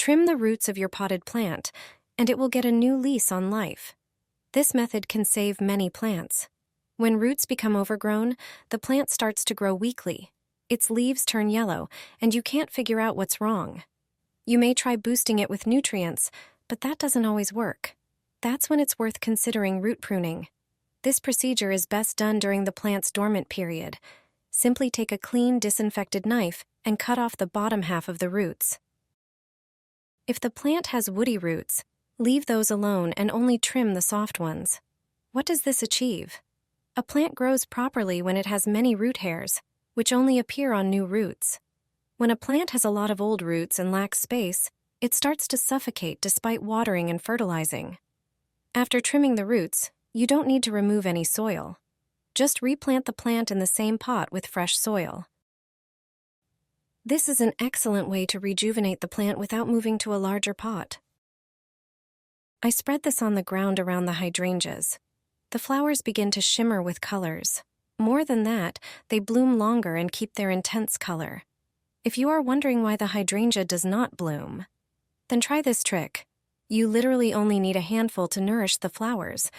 Trim the roots of your potted plant, and it will get a new lease on life. This method can save many plants. When roots become overgrown, the plant starts to grow weakly. Its leaves turn yellow, and you can't figure out what's wrong. You may try boosting it with nutrients, but that doesn't always work. That's when it's worth considering root pruning. This procedure is best done during the plant's dormant period. Simply take a clean, disinfected knife and cut off the bottom half of the roots. If the plant has woody roots, leave those alone and only trim the soft ones. What does this achieve? A plant grows properly when it has many root hairs, which only appear on new roots. When a plant has a lot of old roots and lacks space, it starts to suffocate despite watering and fertilizing. After trimming the roots, you don't need to remove any soil. Just replant the plant in the same pot with fresh soil. This is an excellent way to rejuvenate the plant without moving to a larger pot. I spread this on the ground around the hydrangeas. The flowers begin to shimmer with colors. More than that, they bloom longer and keep their intense color. If you are wondering why the hydrangea does not bloom, then try this trick. You literally only need a handful to nourish the flowers.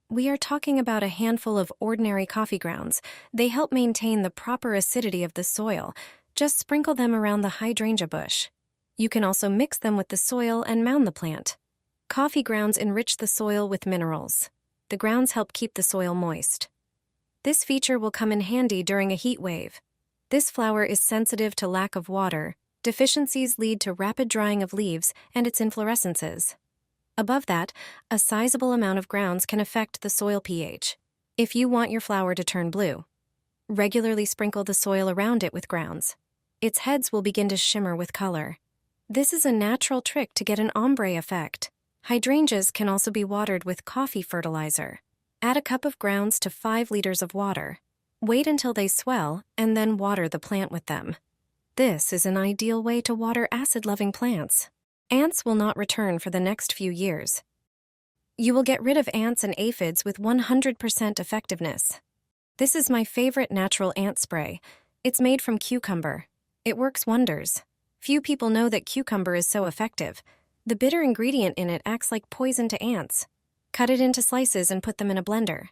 We are talking about a handful of ordinary coffee grounds. They help maintain the proper acidity of the soil. Just sprinkle them around the hydrangea bush. You can also mix them with the soil and mound the plant. Coffee grounds enrich the soil with minerals. The grounds help keep the soil moist. This feature will come in handy during a heat wave. This flower is sensitive to lack of water. Deficiencies lead to rapid drying of leaves and its inflorescences. Above that, a sizable amount of grounds can affect the soil pH. If you want your flower to turn blue, regularly sprinkle the soil around it with grounds. Its heads will begin to shimmer with color. This is a natural trick to get an ombre effect. Hydrangeas can also be watered with coffee fertilizer. Add a cup of grounds to 5 liters of water. Wait until they swell and then water the plant with them. This is an ideal way to water acid-loving plants. Ants will not return for the next few years. You will get rid of ants and aphids with 100% effectiveness. This is my favorite natural ant spray. It's made from cucumber. It works wonders. Few people know that cucumber is so effective. The bitter ingredient in it acts like poison to ants. Cut it into slices and put them in a blender.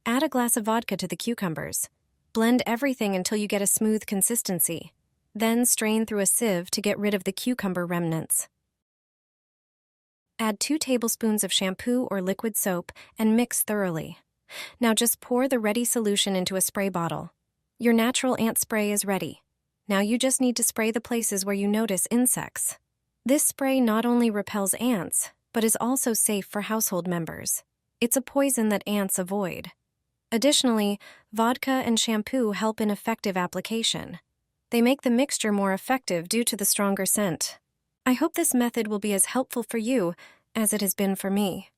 Add a glass of vodka to the cucumbers. Blend everything until you get a smooth consistency. Then strain through a sieve to get rid of the cucumber remnants. Add 2 tablespoons of shampoo or liquid soap and mix thoroughly. Now just pour the ready solution into a spray bottle. Your natural ant spray is ready. Now you just need to spray the places where you notice insects. This spray not only repels ants, but is also safe for household members. It's a poison that ants avoid. Additionally, vodka and shampoo help in effective application. They make the mixture more effective due to the stronger scent. I hope this method will be as helpful for you as it has been for me.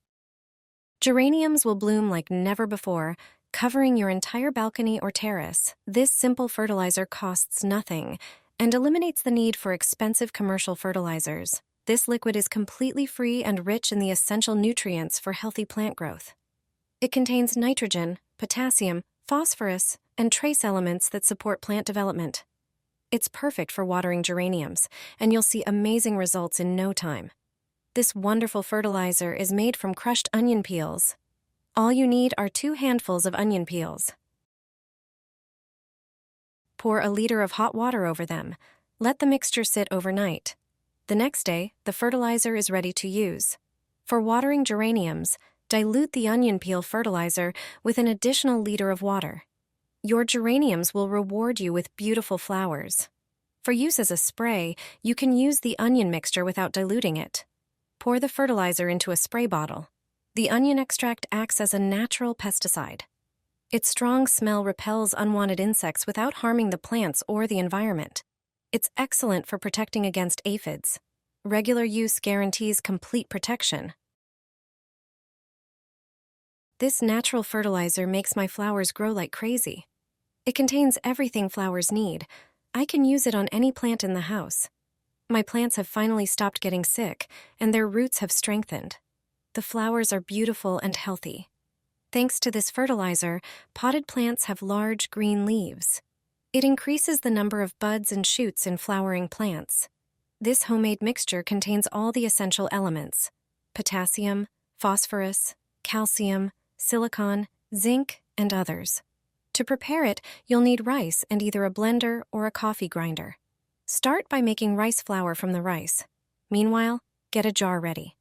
Geraniums will bloom like never before, covering your entire balcony or terrace. This simple fertilizer costs nothing and eliminates the need for expensive commercial fertilizers. This liquid is completely free and rich in the essential nutrients for healthy plant growth. It contains nitrogen, potassium, phosphorus, and trace elements that support plant development. It's perfect for watering geraniums, and you'll see amazing results in no time. This wonderful fertilizer is made from crushed onion peels. All you need are 2 handfuls of onion peels. Pour a liter of hot water over them. Let the mixture sit overnight. The next day, the fertilizer is ready to use. For watering geraniums, dilute the onion peel fertilizer with an additional liter of water. Your geraniums will reward you with beautiful flowers. For use as a spray, you can use the onion mixture without diluting it. Pour the fertilizer into a spray bottle. The onion extract acts as a natural pesticide. Its strong smell repels unwanted insects without harming the plants or the environment. It's excellent for protecting against aphids. Regular use guarantees complete protection. This natural fertilizer makes my flowers grow like crazy. It contains everything flowers need. I can use it on any plant in the house. My plants have finally stopped getting sick, and their roots have strengthened. The flowers are beautiful and healthy. Thanks to this fertilizer, potted plants have large green leaves. It increases the number of buds and shoots in flowering plants. This homemade mixture contains all the essential elements: potassium, phosphorus, calcium, silicon, zinc, and others. To prepare it, you'll need rice and either a blender or a coffee grinder. Start by making rice flour from the rice. Meanwhile, get a jar ready.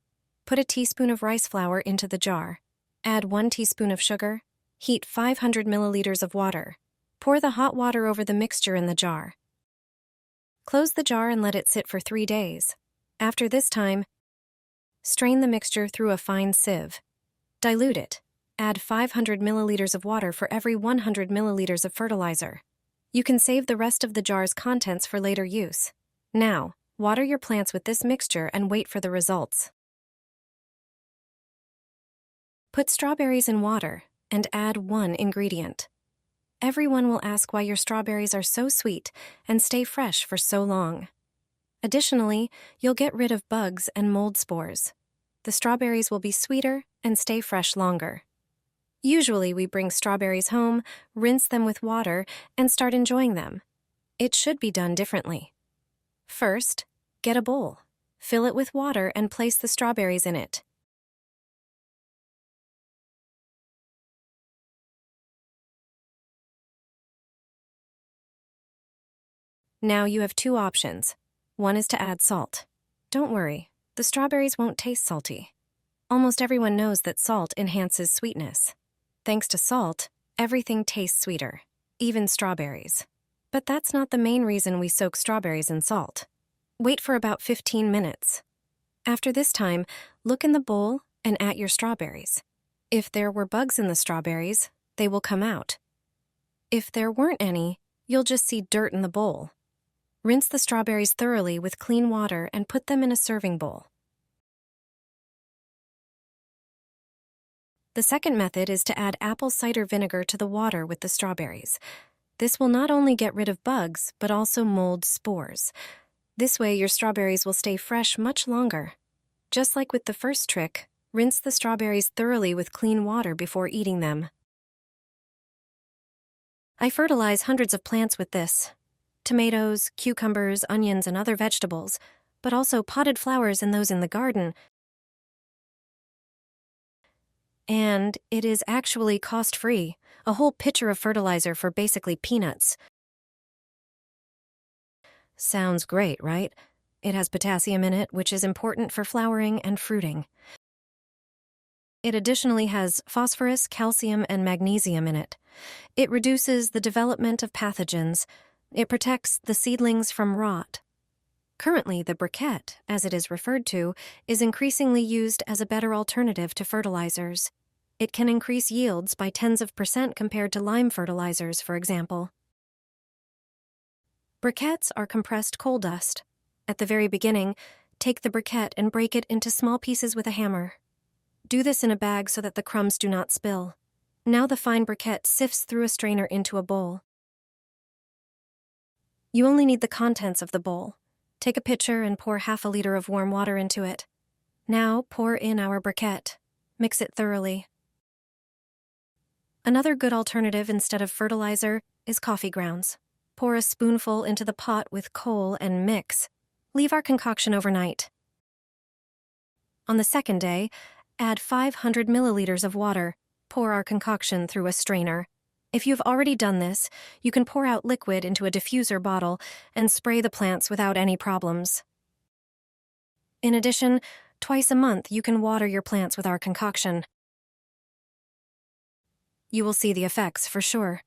Put a teaspoon of rice flour into the jar. Add 1 teaspoon of sugar. Heat 500 milliliters of water. Pour the hot water over the mixture in the jar. Close the jar and let it sit for 3 days. After this time, strain the mixture through a fine sieve. Dilute it. Add 500 milliliters of water for every 100 milliliters of fertilizer. You can save the rest of the jar's contents for later use. Now, water your plants with this mixture and wait for the results. Put strawberries in water and add 1 ingredient. Everyone will ask why your strawberries are so sweet and stay fresh for so long. Additionally, you'll get rid of bugs and mold spores. The strawberries will be sweeter and stay fresh longer. Usually, we bring strawberries home, rinse them with water, and start enjoying them. It should be done differently. First, get a bowl. Fill it with water and place the strawberries in it. Now you have 2 options. One is to add salt. Don't worry, the strawberries won't taste salty. Almost everyone knows that salt enhances sweetness. Thanks to salt, everything tastes sweeter, even strawberries. But that's not the main reason we soak strawberries in salt. Wait for about 15 minutes. After this time, look in the bowl and at your strawberries. If there were bugs in the strawberries, they will come out. If there weren't any, you'll just see dirt in the bowl. Rinse the strawberries thoroughly with clean water and put them in a serving bowl. The second method is to add apple cider vinegar to the water with the strawberries. This will not only get rid of bugs, but also mold spores. This way, your strawberries will stay fresh much longer. Just like with the first trick, rinse the strawberries thoroughly with clean water before eating them. I fertilize hundreds of plants with this: tomatoes, cucumbers, onions, and other vegetables, but also potted flowers and those in the garden. And it is actually cost-free, a whole pitcher of fertilizer for basically peanuts. Sounds great, right? It has potassium in it, which is important for flowering and fruiting. It additionally has phosphorus, calcium, and magnesium in it. It reduces the development of pathogens. It protects the seedlings from rot. Currently, the briquette, as it is referred to, is increasingly used as a better alternative to fertilizers. It can increase yields by tens of % compared to lime fertilizers, for example. Briquettes are compressed coal dust. At the very beginning, take the briquette and break it into small pieces with a hammer. Do this in a bag so that the crumbs do not spill. Now the fine briquette sifts through a strainer into a bowl. You only need the contents of the bowl. Take a pitcher and pour half a liter of warm water into it. Now pour in our briquette. Mix it thoroughly. Another good alternative instead of fertilizer is coffee grounds. Pour a spoonful into the pot with coal and mix. Leave our concoction overnight. On the second day, add 500 milliliters of water. Pour our concoction through a strainer. If you've already done this, you can pour out liquid into a diffuser bottle and spray the plants without any problems. In addition, twice a month you can water your plants with our concoction. You will see the effects for sure.